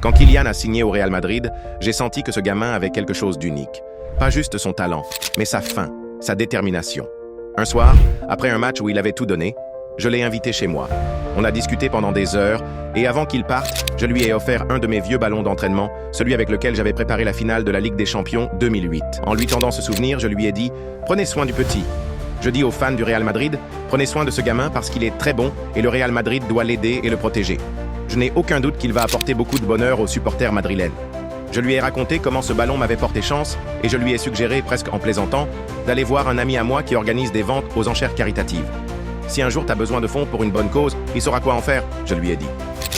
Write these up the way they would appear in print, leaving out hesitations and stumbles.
Quand Kylian a signé au Real Madrid, j'ai senti que ce gamin avait quelque chose d'unique. Pas juste son talent, mais sa faim, sa détermination. Un soir, après un match où il avait tout donné, je l'ai invité chez moi. On a discuté pendant des heures, et avant qu'il parte, je lui ai offert un de mes vieux ballons d'entraînement, celui avec lequel j'avais préparé la finale de la Ligue des Champions 2008. En lui tendant ce souvenir, je lui ai dit « Prenez soin du petit ». Je dis aux fans du Real Madrid « Prenez soin de ce gamin parce qu'il est très bon et le Real Madrid doit l'aider et le protéger. Je n'ai aucun doute qu'il va apporter beaucoup de bonheur aux supporters madrilènes. » Je lui ai raconté comment ce ballon m'avait porté chance et je lui ai suggéré, presque en plaisantant, d'aller voir un ami à moi qui organise des ventes aux enchères caritatives. Si un jour tu as besoin de fonds pour une bonne cause, il saura quoi en faire, je lui ai dit.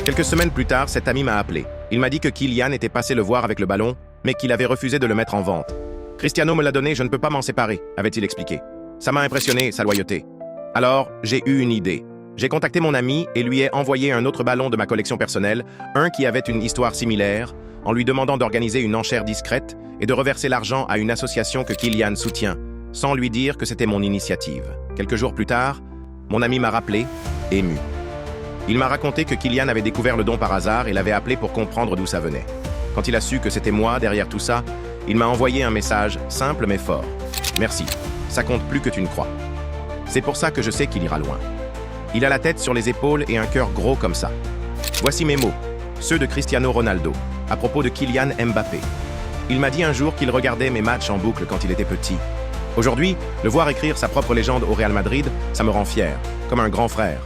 Quelques semaines plus tard, cet ami m'a appelé. Il m'a dit que Kylian était passé le voir avec le ballon, mais qu'il avait refusé de le mettre en vente. Cristiano me l'a donné, je ne peux pas m'en séparer, avait-il expliqué. Ça m'a impressionné, sa loyauté. Alors, j'ai eu une idée. J'ai contacté mon ami et lui ai envoyé un autre ballon de ma collection personnelle, un qui avait une histoire similaire, en lui demandant d'organiser une enchère discrète et de reverser l'argent à une association que Kylian soutient, sans lui dire que c'était mon initiative. Quelques jours plus tard, mon ami m'a rappelé, ému. Il m'a raconté que Kylian avait découvert le don par hasard et l'avait appelé pour comprendre d'où ça venait. Quand il a su que c'était moi derrière tout ça, il m'a envoyé un message simple mais fort. Merci, ça compte plus que tu ne crois. C'est pour ça que je sais qu'il ira loin. Il a la tête sur les épaules et un cœur gros comme ça. Voici mes mots, ceux de Cristiano Ronaldo, à propos de Kylian Mbappé. Il m'a dit un jour qu'il regardait mes matchs en boucle quand il était petit. Aujourd'hui, le voir écrire sa propre légende au Real Madrid, ça me rend fier, comme un grand frère.